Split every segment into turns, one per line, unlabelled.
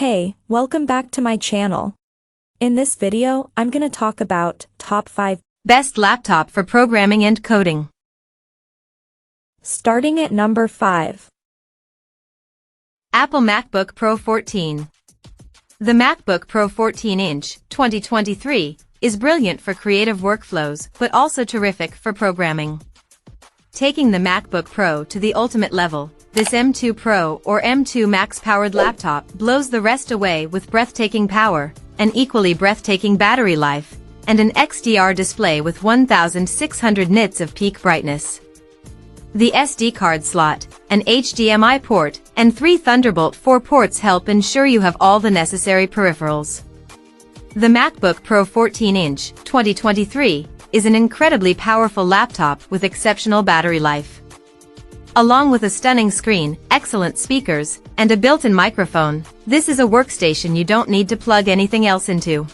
Hey, welcome back to my channel. In this video, I'm gonna talk about top 5
best laptop for programming and coding.
Starting at number 5.
Apple MacBook Pro 14. The MacBook Pro 14-inch, 2023, is brilliant for creative workflows but also terrific for programming. Taking the MacBook Pro to the ultimate level, this M2 Pro or M2 Max-powered laptop blows the rest away with breathtaking power, an equally breathtaking battery life, and an XDR display with 1600 nits of peak brightness. The SD card slot, an HDMI port, and 3 Thunderbolt 4 ports help ensure you have all the necessary peripherals. The MacBook Pro 14-inch, 2023, is an incredibly powerful laptop with exceptional battery life. Along with a stunning screen, excellent speakers, and a built-in microphone, this is a workstation you don't need to plug anything else into.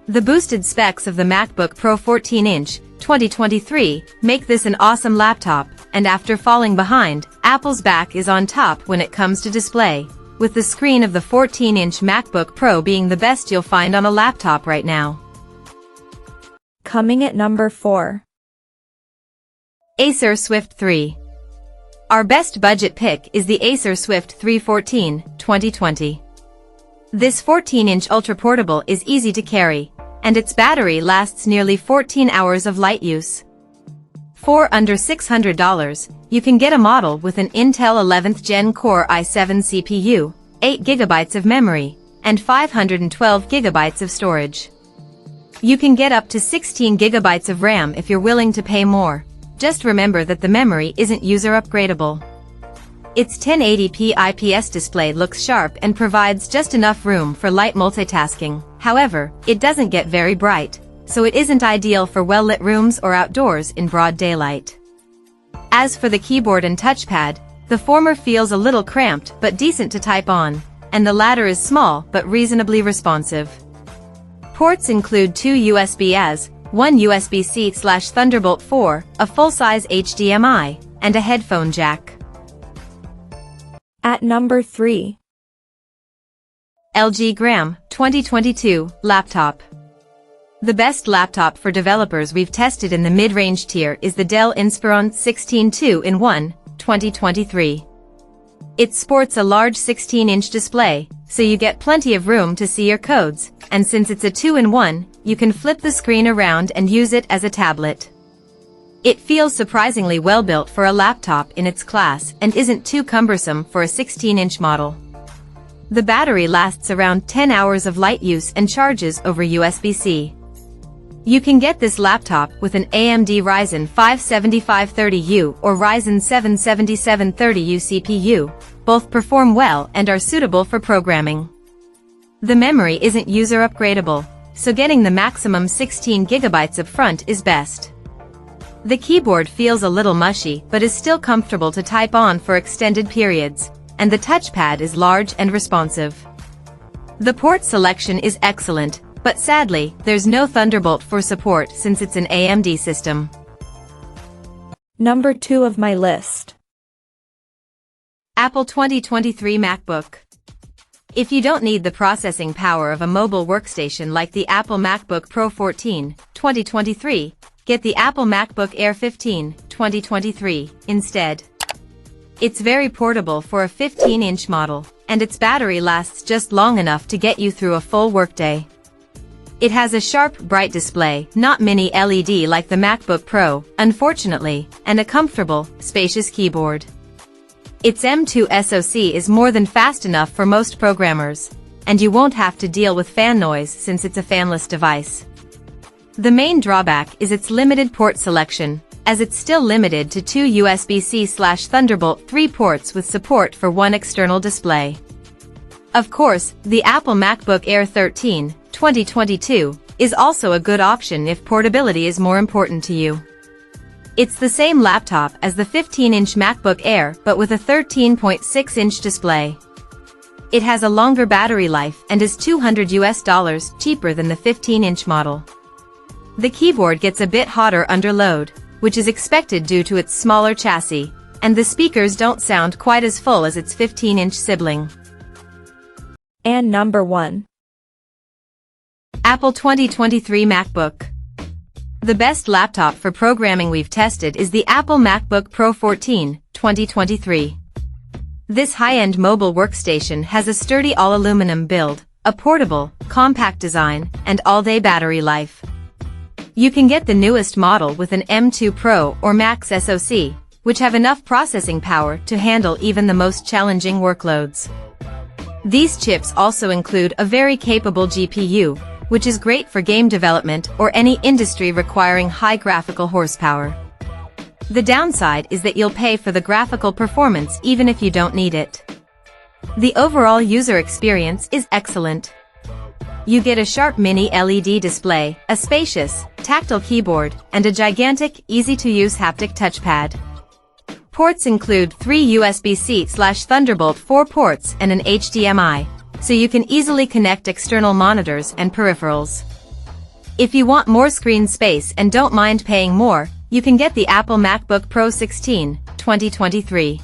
The boosted specs of the MacBook Pro 14-inch, 2023, make this an awesome laptop, and after falling behind, Apple's back is on top when it comes to display, with the screen of the 14-inch MacBook Pro being the best you'll find on a laptop right now.
Coming at number 4.
Acer Swift 3. Our best budget pick is the Acer Swift 314, 2020. This 14-inch ultra-portable is easy to carry, and its battery lasts nearly 14 hours of light use. For under $600, you can get a model with an Intel 11th Gen Core i7 CPU, 8 GB of memory, and 512 GB of storage. You can get up to 16 GB of RAM if you're willing to pay more. Just remember that the memory isn't user upgradable. Its 1080p IPS display looks sharp and provides just enough room for light multitasking. However, it doesn't get very bright, so it isn't ideal for well-lit rooms or outdoors in broad daylight. As for the keyboard and touchpad, the former feels a little cramped but decent to type on, and the latter is small but reasonably responsive. Ports include 2 USB-As, 1 USB-C/Thunderbolt 4, a full-size HDMI, and a headphone jack.
At number 3.
LG Gram 2022 laptop. The best laptop for developers we've tested in the mid-range tier is the Dell Inspiron 16 2-in-1, 2023. It sports a large 16-inch display, so you get plenty of room to see your codes, and since it's a 2-in-1, you can flip the screen around and use it as a tablet. It feels surprisingly well built for a laptop in its class and isn't too cumbersome for a 16-inch model. The battery lasts around 10 hours of light use and charges over USB-C. You can get this laptop with an AMD Ryzen 5 7530U or Ryzen 7 7730U CPU. Both perform well and are suitable for programming. The memory isn't user upgradable, so getting the maximum 16 GB up front is best. The keyboard feels a little mushy but is still comfortable to type on for extended periods, and the touchpad is large and responsive. The port selection is excellent, but sadly, there's no Thunderbolt 4 support since it's an AMD system.
Number 2 of my list.
Apple 2023 MacBook. If you don't need the processing power of a mobile workstation like the Apple MacBook Pro 14, 2023, get the Apple MacBook Air 15, 2023, instead. It's very portable for a 15-inch model, and its battery lasts just long enough to get you through a full workday. It has a sharp, bright display, not mini LED like the MacBook Pro, unfortunately, and a comfortable, spacious keyboard. Its M2 SoC is more than fast enough for most programmers, and you won't have to deal with fan noise since it's a fanless device. The main drawback is its limited port selection, as it's still limited to 2 USB-C/Thunderbolt 3 ports with support for 1 external display. Of course, the Apple MacBook Air 13, 2022, is also a good option if portability is more important to you. It's the same laptop as the 15-inch MacBook Air but with a 13.6-inch display. It has a longer battery life and is $200 cheaper than the 15-inch model. The keyboard gets a bit hotter under load, which is expected due to its smaller chassis, and the speakers don't sound quite as full as its 15-inch sibling.
And number 1.
Apple 2023 MacBook. The best laptop for programming we've tested is the Apple MacBook Pro 14, 2023. This high-end mobile workstation has a sturdy all-aluminum build, a portable, compact design, and all-day battery life. You can get the newest model with an M2 Pro or Max SoC, which have enough processing power to handle even the most challenging workloads. These chips also include a very capable GPU, which is great for game development or any industry requiring high graphical horsepower. The downside is that you'll pay for the graphical performance even if you don't need it. The overall user experience is excellent. You get a sharp mini LED display, a spacious, tactile keyboard, and a gigantic, easy-to-use haptic touchpad. Ports include 3 USB-C/Thunderbolt 4 ports and an HDMI, so you can easily connect external monitors and peripherals. If you want more screen space and don't mind paying more, you can get the Apple MacBook Pro 16, 2023.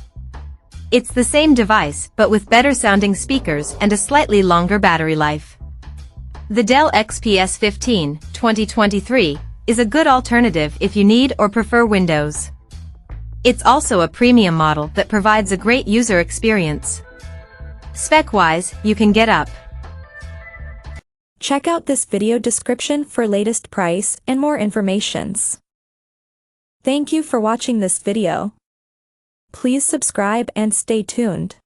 It's the same device but with better-sounding speakers and a slightly longer battery life. The Dell XPS 15, 2023, is a good alternative if you need or prefer Windows. It's also a premium model that provides a great user experience. Spec-wise, you can get up.
Check out this video description for latest price and more informations. Thank you for watching this video. Please subscribe and stay tuned.